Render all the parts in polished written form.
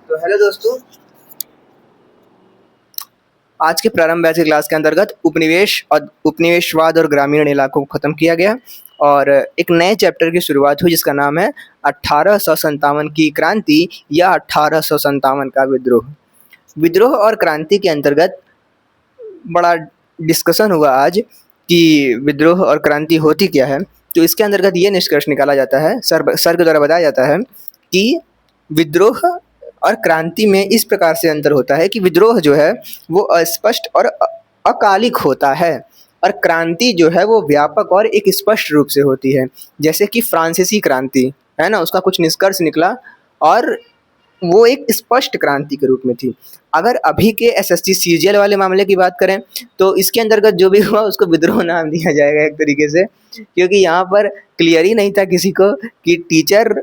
तो हेलो दोस्तों, आज के प्रारंभ बैच की क्लास के अंतर्गत उपनिवेशवाद और ग्रामीण इलाकों को ख़त्म किया गया और एक नए चैप्टर की शुरुआत हुई जिसका नाम है 1857 की क्रांति या 1857 का विद्रोह। विद्रोह और क्रांति के अंतर्गत बड़ा डिस्कशन हुआ आज कि विद्रोह और क्रांति होती क्या है। तो इसके अंतर्गत ये निष्कर्ष निकाला जाता है, सर के द्वारा बताया जाता है कि विद्रोह और क्रांति में इस प्रकार से अंतर होता है कि विद्रोह जो है वो अस्पष्ट और अकालिक होता है और क्रांति जो है वो व्यापक और एक स्पष्ट रूप से होती है। जैसे कि फ्रांसीसी क्रांति है ना, उसका कुछ निष्कर्ष निकला और वो एक स्पष्ट क्रांति के रूप में थी। अगर अभी के एसएससी सीजीएल वाले मामले की बात करें तो इसके अंतर्गत जो भी हुआ उसको विद्रोह नाम दिया जाएगा एक तरीके से, क्योंकि यहाँ पर क्लियर ही नहीं था किसी को कि टीचर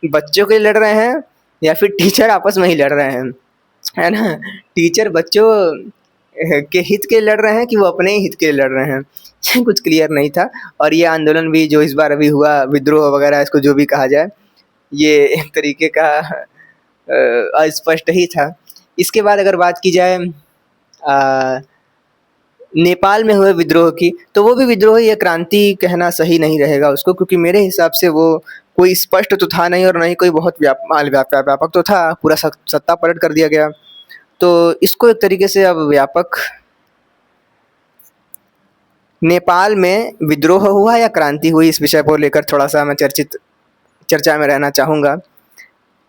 बच्चों के लिए लड़ रहे हैं या फिर टीचर आपस में ही लड़ रहे हैं, है ना। टीचर बच्चों के हित के लड़ रहे हैं कि वो अपने ही हित के लड़ रहे हैं, ये कुछ क्लियर नहीं था। और ये आंदोलन भी जो इस बार अभी हुआ, विद्रोह वगैरह इसको जो भी कहा जाए, ये एक तरीके का अस्पष्ट ही था। इसके बाद अगर बात की जाए नेपाल में हुए विद्रोह की, तो वो भी विद्रोह या क्रांति कहना सही नहीं रहेगा उसको, क्योंकि मेरे हिसाब से वो कोई स्पष्ट तो था नहीं और न ही कोई बहुत व्यापक तो था, पूरा सत्ता पलट कर दिया गया। तो इसको एक तरीके से अब व्यापक नेपाल में विद्रोह हुआ या क्रांति हुई, इस विषय को लेकर थोड़ा सा मैं चर्चा में रहना चाहूँगा।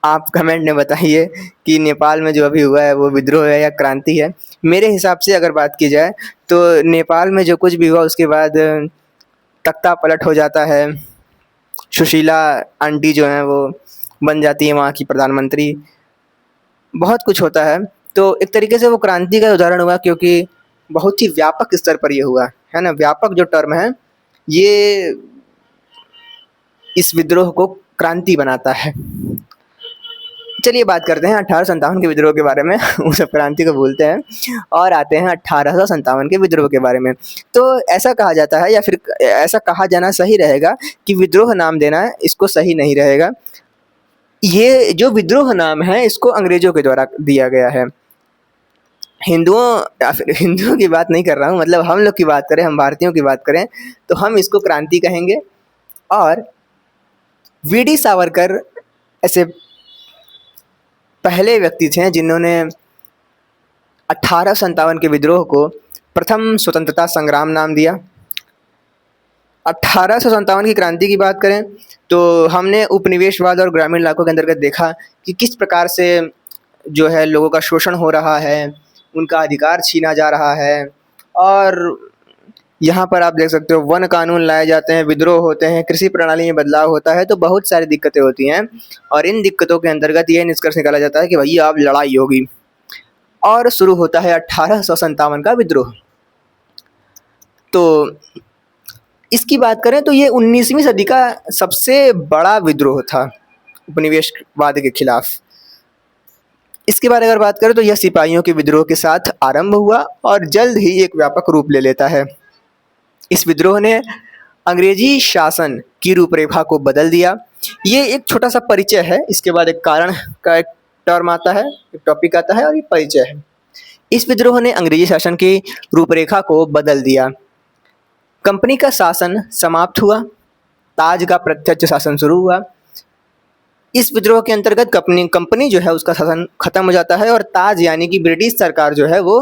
आप कमेंट में बताइए कि नेपाल में जो अभी हुआ है वो विद्रोह है या क्रांति है। मेरे हिसाब से अगर बात की जाए तो नेपाल में जो कुछ भी हुआ उसके बाद तख्ता पलट हो जाता है, सुशीला आंटी जो हैं वो बन जाती है वहाँ की प्रधानमंत्री, बहुत कुछ होता है। तो एक तरीके से वो क्रांति का उदाहरण हुआ क्योंकि बहुत ही व्यापक स्तर पर ये हुआ है ना। व्यापक जो टर्म है ये इस विद्रोह को क्रांति बनाता है। चलिए बात करते हैं 1857 के विद्रोह के बारे में उस क्रांति को भूलते हैं और आते हैं 1857 के विद्रोह के बारे में। तो ऐसा कहा जाता है या फिर ऐसा कहा जाना सही रहेगा कि विद्रोह नाम देना इसको सही नहीं रहेगा। ये जो विद्रोह नाम है इसको अंग्रेजों के द्वारा दिया गया है। हिंदुओं या फिर हिंदुओं की बात नहीं कर रहा हूँ, मतलब हम लोग की बात करें, हम भारतीयों की बात करें तो हम इसको क्रांति कहेंगे। और वीडी सावरकर ऐसे पहले व्यक्ति थे जिन्होंने 1857 के विद्रोह को प्रथम स्वतंत्रता संग्राम नाम दिया। 1857 की क्रांति की बात करें तो हमने उपनिवेशवाद और ग्रामीण इलाकों के अंतर्गत देखा कि किस प्रकार से जो है लोगों का शोषण हो रहा है, उनका अधिकार छीना जा रहा है। और यहाँ पर आप देख सकते हो वन कानून लाए जाते हैं, विद्रोह होते हैं, कृषि प्रणाली में बदलाव होता है, तो बहुत सारी दिक्कतें होती हैं। और इन दिक्कतों के अंतर्गत ये निष्कर्ष निकाला जाता है कि भैया अब लड़ाई होगी और शुरू होता है 1857 का विद्रोह। तो इसकी बात करें तो ये 19वीं सदी का सबसे बड़ा विद्रोह था उपनिवेशवाद के खिलाफ। इसके बाद अगर बात करें तो यह सिपाहियों के विद्रोह के साथ आरंभ हुआ और जल्द ही एक व्यापक रूप ले लेता है। इस विद्रोह ने अंग्रेजी शासन की रूपरेखा को बदल दिया। ये एक छोटा सा परिचय है, इसके बाद एक कारण का एक टर्म आता है, एक टॉपिक आता है और ये परिचय है। इस विद्रोह ने अंग्रेजी शासन की रूपरेखा को बदल दिया। कंपनी का शासन समाप्त हुआ, ताज का प्रत्यक्ष शासन शुरू हुआ। इस विद्रोह के अंतर्गत कंपनी जो है उसका शासन खत्म हो जाता है और ताज यानी कि ब्रिटिश सरकार जो है वो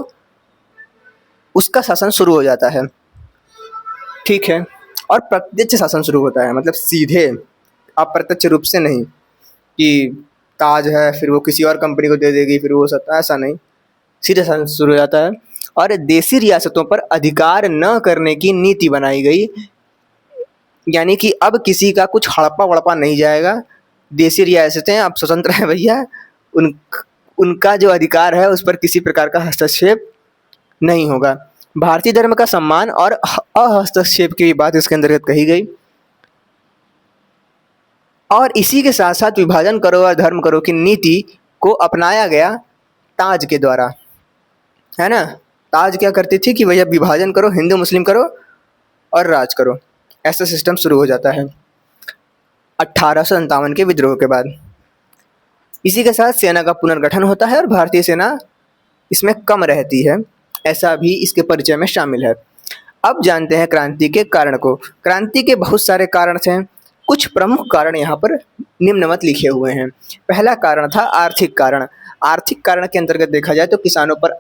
उसका शासन शुरू हो जाता है, ठीक है। और प्रत्यक्ष शासन शुरू होता है, मतलब सीधे, अप्रत्यक्ष रूप से नहीं कि ताज है फिर वो किसी और कंपनी को दे देगी फिर वो सब, ऐसा नहीं, सीधे शासन शुरू हो जाता है। और देसी रियासतों पर अधिकार न करने की नीति बनाई गई, यानी कि अब किसी का कुछ हड़पा वड़पा नहीं जाएगा। देसी रियासतें अब स्वतंत्र हैं भैया, उनका जो अधिकार है उस पर किसी प्रकार का हस्तक्षेप नहीं होगा। भारतीय धर्म का सम्मान और अहस्तक्षेप की बात इसके अंतर्गत कही गई। और इसी के साथ साथ विभाजन करो और धर्म करो की नीति को अपनाया गया ताज के द्वारा, है ना। ताज क्या करती थी कि भैया विभाजन करो, हिंदू मुस्लिम करो और राज करो, ऐसा सिस्टम शुरू हो जाता है 1857 के विद्रोह के बाद। इसी के साथ सेना का पुनर्गठन होता है और भारतीय सेना इसमें कम रहती है, ऐसा भी इसके परिचय में शामिल है। अब जानते हैं क्रांति के कारण को। क्रांति के बहुत सारे कारण थे, कुछ प्रमुख कारण यहाँ पर निम्नवत लिखे हुए हैं। पहला कारण था आर्थिक कारण। आर्थिक कारण के अंतर्गत देखा जाए तो किसानों पर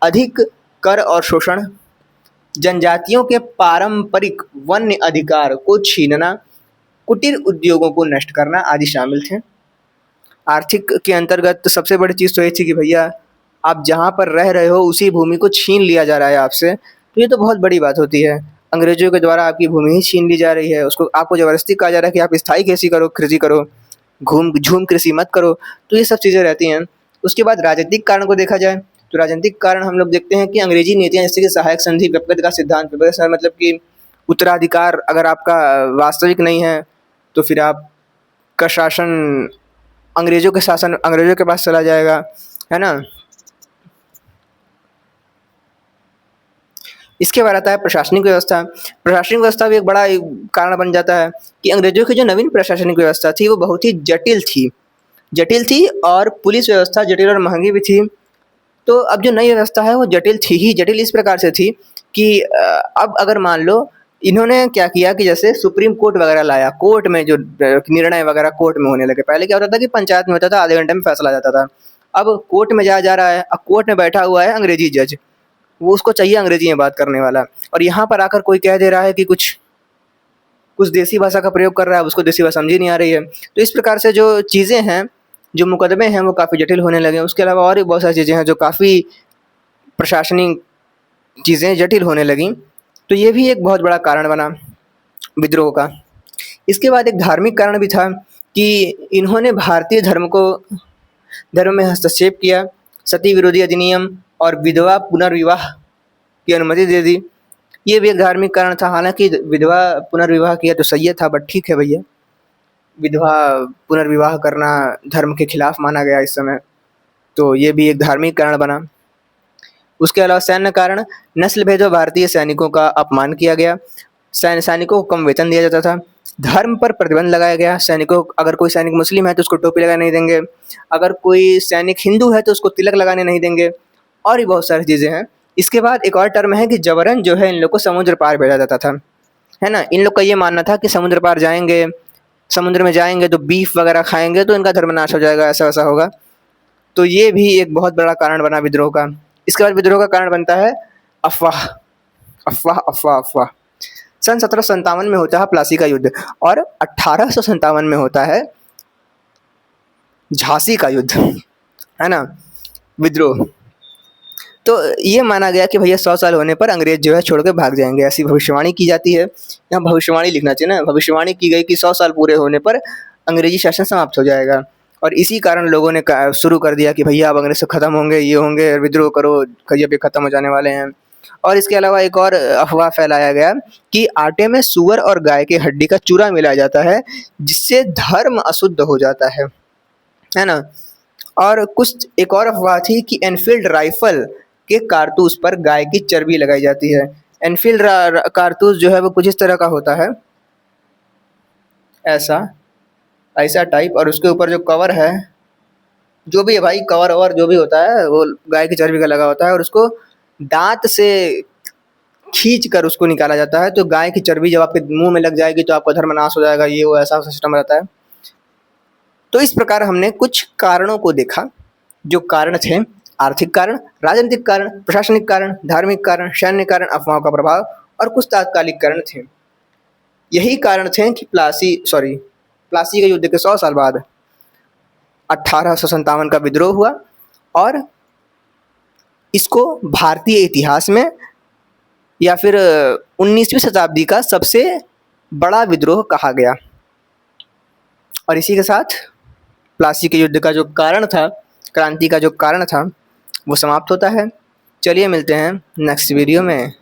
अधिक कर और शोषण, जनजातियों के पारंपरिक वन्य अधिकार को छीनना, कुटीर उद्योगों को नष्ट करना आदि शामिल थे। आर्थिक के अंतर्गत सबसे बड़ी चीज़ तो ये थी कि भैया आप जहाँ पर रह रहे हो उसी भूमि को छीन लिया जा रहा है आपसे, तो ये तो बहुत बड़ी बात होती है। अंग्रेजों के द्वारा आपकी भूमि ही छीन ली जा रही है, उसको आपको ज़बरदस्ती कहा जा रहा है कि आप स्थायी कृषि करो, घूम झूम कृषि मत करो, तो ये सब चीज़ें रहती हैं। उसके बाद राजनीतिक कारण को देखा जाए तो राजनीतिक कारण हम लोग देखते हैं कि अंग्रेजी नीतियाँ जैसे कि सहायक संधि, व्यक्तिगत का सिद्धांत, मतलब कि उत्तराधिकार अगर आपका वास्तविक नहीं है तो फिर आपका शासन अंग्रेजों के पास चला जाएगा, है ना। इसके बाद आता है प्रशासनिक व्यवस्था। प्रशासनिक व्यवस्था भी एक बड़ा कारण बन जाता है कि अंग्रेजों की जो नवीन प्रशासनिक व्यवस्था थी वो बहुत ही जटिल थी और पुलिस व्यवस्था जटिल और महंगी भी थी। तो अब जो नई व्यवस्था है वो जटिल थी ही, जटिल इस प्रकार से थी कि अब अगर मान लो इन्होंने क्या किया कि जैसे सुप्रीम कोर्ट वगैरह लाया, कोर्ट में जो निर्णय वगैरह कोर्ट में होने लगे। पहले क्या होता था कि पंचायत में होता था, आधे घंटे में फैसला आ जाता था। अब कोर्ट में जा रहा है, अब कोर्ट में बैठा हुआ है अंग्रेजी जज, वो उसको चाहिए अंग्रेजी में बात करने वाला, और यहाँ पर आकर कोई कह दे रहा है कि कुछ देसी भाषा का प्रयोग कर रहा है, उसको देसी भाषा समझी नहीं आ रही है। तो इस प्रकार से जो चीज़ें हैं, जो मुकदमे हैं वो काफ़ी जटिल होने लगे। उसके अलावा और भी बहुत सारी चीज़ें हैं जो काफ़ी प्रशासनिक चीज़ें जटिल होने लगीं। तो ये भी एक बहुत बड़ा कारण बना विद्रोह का। इसके बाद एक धार्मिक कारण भी था कि इन्होंने भारतीय धर्म में हस्तक्षेप किया, सती विरोधी अधिनियम और विधवा पुनर्विवाह की अनुमति दे दी। ये भी एक धार्मिक कारण था। हालांकि विधवा पुनर्विवाह किया तो सही था, बट ठीक है भैया, विधवा पुनर्विवाह करना धर्म के खिलाफ माना गया इस समय, तो ये भी एक धार्मिक कारण बना। उसके अलावा सैन्य कारण, नस्ल भेद व भारतीय सैनिकों का अपमान किया गया, सैनिकों को कम वेतन दिया जाता था, धर्म पर प्रतिबंध लगाया गया। अगर कोई सैनिक मुस्लिम है तो उसको टोपी लगाने नहीं देंगे, अगर कोई सैनिक हिंदू है तो उसको तिलक लगाने नहीं देंगे, और भी बहुत सारी चीज़ें हैं। इसके बाद एक और टर्म है कि जबरन जो है इन लोग को समुद्र पार भेजा जाता था, है ना। इन लोग का ये मानना था कि समुद्र पार जाएंगे, समुद्र में जाएंगे तो बीफ वगैरह खाएंगे तो इनका धर्म नाश हो जाएगा, ऐसा वैसा होगा। तो ये भी एक बहुत बड़ा कारण बना विद्रोह का। इसके बाद विद्रोह का कारण बनता है अफवाह। सन 1757 में होता है प्लासी का युद्ध, और 1857 में होता है झांसी का युद्ध, है ना, विद्रोह। तो ये माना गया कि भैया 100 साल होने पर अंग्रेज जो है छोड़ के भाग जाएंगे, ऐसी भविष्यवाणी की जाती है। यहाँ भविष्यवाणी लिखना चाहिए ना, भविष्यवाणी की गई कि 100 साल पूरे होने पर अंग्रेजी शासन समाप्त हो जाएगा, और इसी कारण लोगों ने शुरू कर दिया कि भैया अब अंग्रेज से ख़त्म होंगे, ये होंगे, विद्रोह करो, कहिए भी ख़त्म हो जाने वाले हैं। और इसके अलावा एक और अफवाह फैलाया गया कि आटे में सूअर और गाय की हड्डी का चूरा मिलाया जाता है, जिससे धर्म अशुद्ध हो जाता है ना। और कुछ एक और अफवाह थी कि एनफील्ड राइफल के कारतूस पर गाय की चर्बी लगाई जाती है। एनफील्ड कारतूस जो है वो कुछ इस तरह का होता है, ऐसा टाइप, और उसके ऊपर जो कवर है, जो भी है भाई, कवर ओवर जो भी होता है वो गाय की चर्बी का लगा होता है, और उसको दांत से खींच कर उसको निकाला जाता है। तो गाय की चर्बी जब आपके मुंह में लग जाएगी तो आपका धर्म नाश हो जाएगा, ये वो ऐसा सिस्टम रहता है। तो इस प्रकार हमने कुछ कारणों को देखा, जो कारण थे आर्थिक कारण, राजनीतिक कारण, प्रशासनिक कारण, धार्मिक कारण, सैन्य कारण, अफवाहों का प्रभाव, और कुछ तात्कालिक कारण थे। यही कारण थे कि प्लासी के युद्ध के 100 साल बाद 1857 का विद्रोह हुआ, और इसको भारतीय इतिहास में या फिर 19वीं शताब्दी का सबसे बड़ा विद्रोह कहा गया। और इसी के साथ प्लासी के युद्ध का जो कारण था, क्रांति का जो कारण था, वो समाप्त होता है। चलिए मिलते हैं नेक्स्ट वीडियो में।